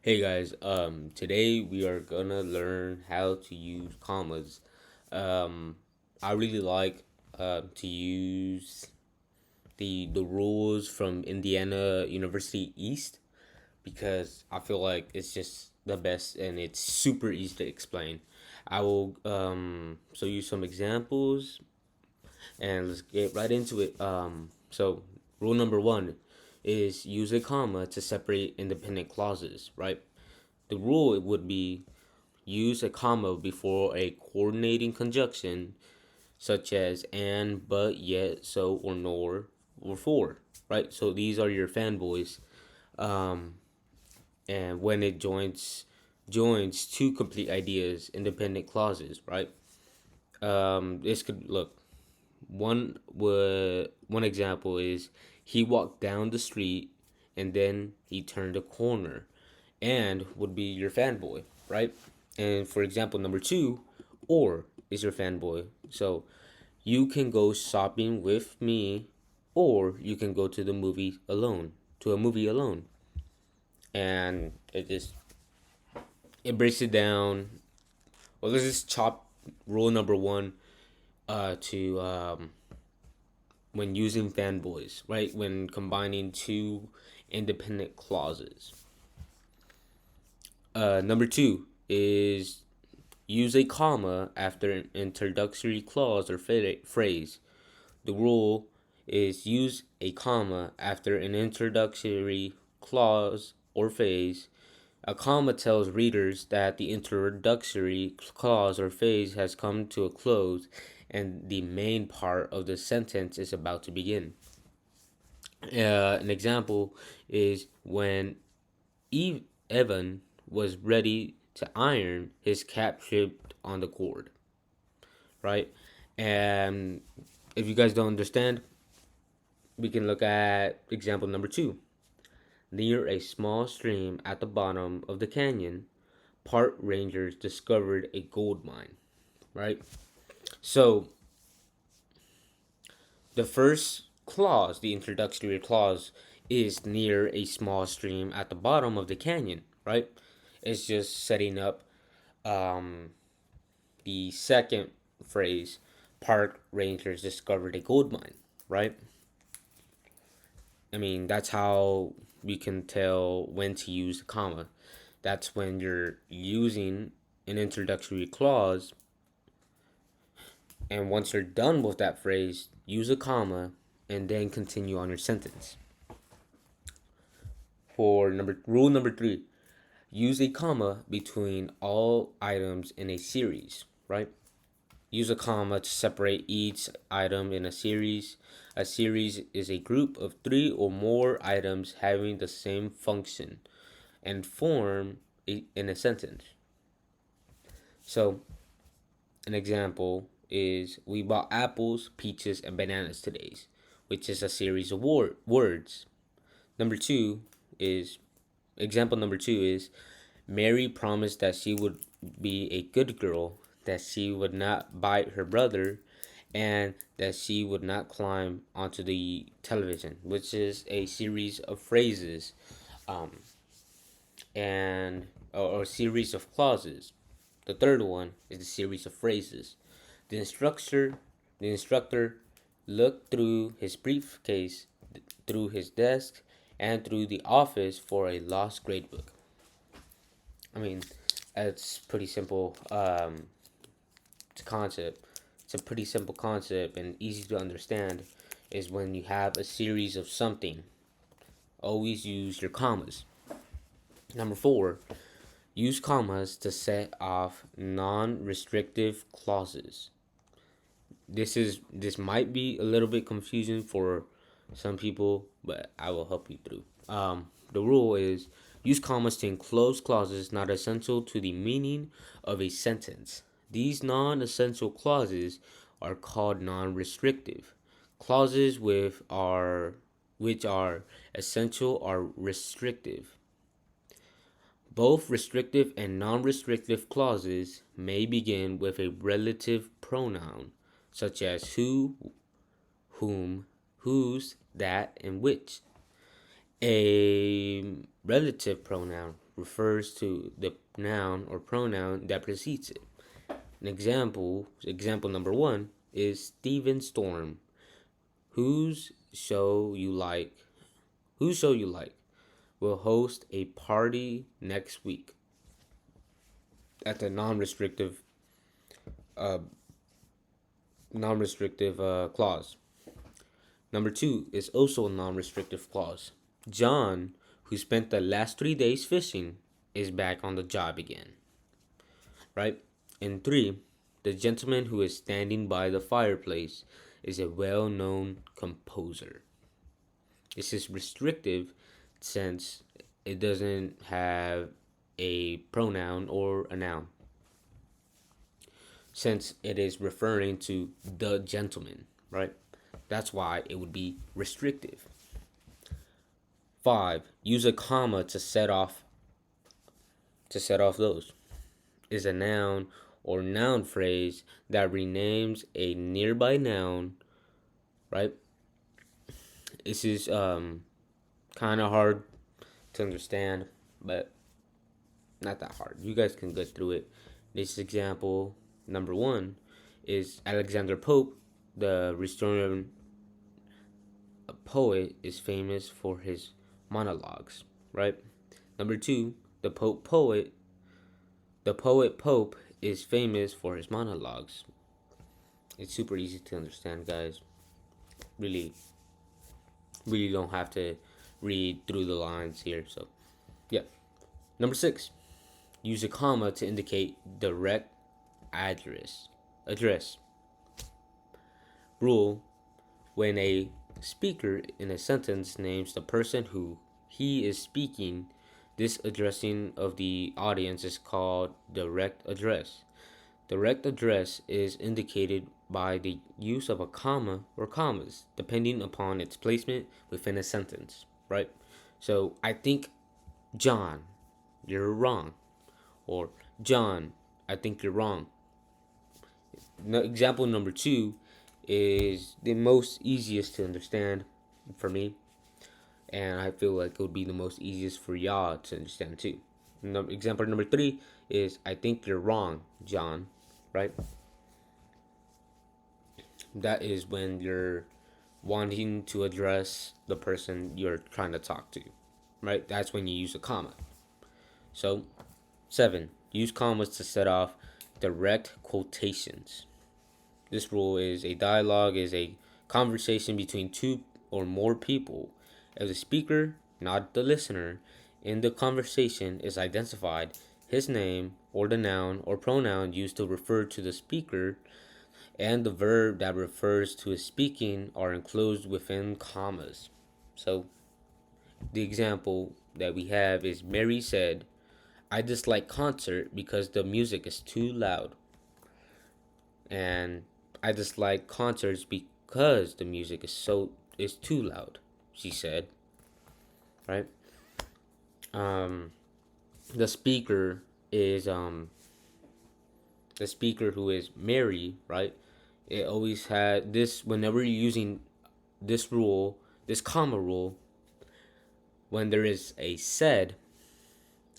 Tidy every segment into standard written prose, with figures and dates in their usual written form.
Hey guys, today we are gonna learn how to use commas. Um, I really like to use the rules from Indiana University East because I feel like it's just the best and it's super easy to explain. I will show you some examples and let's get right into it. So rule number one is use a comma to separate independent clauses, right? The rule would be use a comma before a coordinating conjunction such as and, but, yet, so, or nor, or for, right? So these are your fanboys. Um, and when it joins two complete ideas, independent clauses, right? This could look one example is he walked down the street and then he turned a corner and would be your fanboy, right? And for example, number two, or is your fanboy. So you can go shopping with me, or you can go to the movie alone, to a movie alone. And it breaks it down. Well, let's just chop rule number one to when using fanboys, right? When combining two independent clauses. Number two is use a comma after an introductory clause or phrase. The rule is use a comma after an introductory clause or phrase. A comma tells readers that the introductory clause or phrase has come to a close and the main part of the sentence is about to begin. An example is when Evan was ready to iron, his cap tripped on the cord, right? And if you guys don't understand, we can look at example number two. Near a small stream at the bottom of the canyon, park rangers discovered a gold mine, right? So the first clause, the introductory clause, is near a small stream at the bottom of the canyon, right? It's just setting up um, the second phrase, park rangers discovered a gold mine, right? I mean, that's how we can tell when to use the comma. That's when you're using an introductory clause, and once you're done with that phrase, use a comma and then continue on your sentence. For rule number three, use a comma between all items in a series, right? Use a comma to separate each item in a series. A series is a group of three or more items having the same function and form in a sentence. So, an example is we bought apples, peaches, and bananas today, which is a series of words. Number two is example number two is Mary promised that she would be a good girl, that she would not bite her brother, and that she would not climb onto the television, which is a series of phrases um, and or a series of clauses. The third one is the series of phrases. The instructor, the instructor looked through his briefcase, through his desk, and through the office for a lost gradebook. I mean, it's pretty simple. It's a concept. It's a pretty simple concept and easy to understand. Is when you have a series of something. Always use your commas. Number four, use commas to set off non-restrictive clauses. This might be a little bit confusing for some people, but I will help you through. The rule is use commas to enclose clauses not essential to the meaning of a sentence. These non-essential clauses are called non-restrictive. Clauses which are essential are restrictive. Both restrictive and non-restrictive clauses may begin with a relative pronoun, such as who, whom, whose, that, and which. A relative pronoun refers to the noun or pronoun that precedes it. An example number one is Steven Storm. Whose show you like? Whose show you like will host a party next week. That's a uh, non-restrictive clause. Number two is also a non-restrictive clause. John, who spent the last 3 days fishing, is back on the job again. Right? And three, the gentleman who is standing by the fireplace is a well-known composer. This is restrictive since it doesn't have a pronoun or a noun, since it is referring to the gentleman, right? That's why it would be restrictive. 5. Use a comma to set off those. Is a noun or noun phrase that renames a nearby noun, right? This is kind of hard to understand, but not that hard. You guys can get through it. This example number one is Alexander Pope, the Restorative poet, is famous for his monologues, right? Number two, the poet Pope is famous for his monologues. It's super easy to understand, guys. Really don't have to read through the lines here. So, yeah. Number 6, use a comma to indicate direct address. Rule: when a speaker in a sentence names the person who he is speaking, this addressing of the audience is called direct address. Direct address is indicated by the use of a comma or commas, depending upon its placement within a sentence, right? So, I think, John, you're wrong. Or, John, I think you're wrong. Example number 2 is the most easiest to understand for me, and I feel like it would be the most easiest for y'all to understand too. Example number 3 is I think you're wrong, John, right? That is when you're wanting to address the person you're trying to talk to, right? That's when you use a comma. So, 7, use commas to set off direct quotations. This rule is a dialogue is a conversation between two or more people. As the speaker, not the listener, in the conversation is identified, his name or the noun or pronoun used to refer to the speaker and the verb that refers to his speaking are enclosed within commas. So, the example that we have is Mary said, I dislike concert because the music is too loud. And I dislike concerts because the music is too loud, she said. Right? The speaker who is Mary, right? It always had this whenever you're using this rule, this comma rule, when there is a said,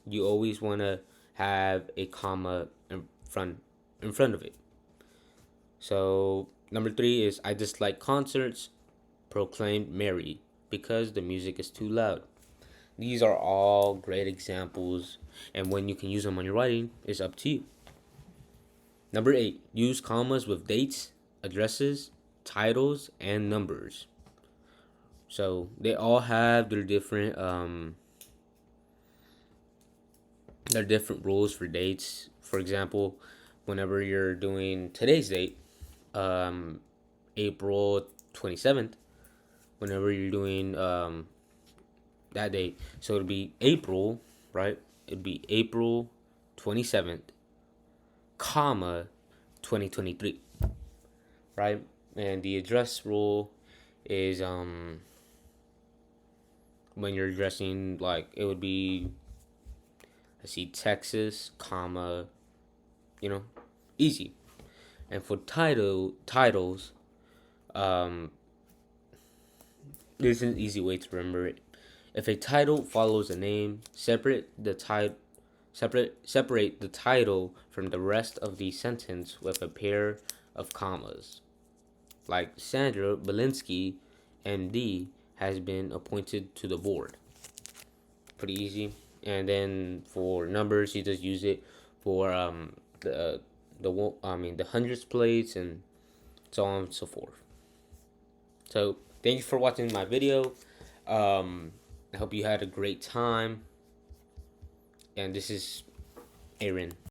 you always want to have a comma in front of it. So, number 3 is I dislike concerts, proclaimed Mary, because the music is too loud. These are all great examples, and when you can use them on your writing is up to you. Number 8, use commas with dates, addresses, titles, and numbers. So, they all have their different rules for dates. For example, whenever you're doing today's date, April 27th, whenever you're doing that date, so it'll be April, right? It'd be April 27th, comma 2023, right? And the address rule is when you're addressing, like, it would be, I see Texas, comma, easy. And for titles, there's an easy way to remember it. If a title follows a name, separate the title from the rest of the sentence with a pair of commas. Like Sandra Belinsky, MD, has been appointed to the board. Pretty easy. And then for numbers, you just use it for the hundreds place and so on and so forth. So thank you for watching my video. I hope you had a great time. And this is Aaron.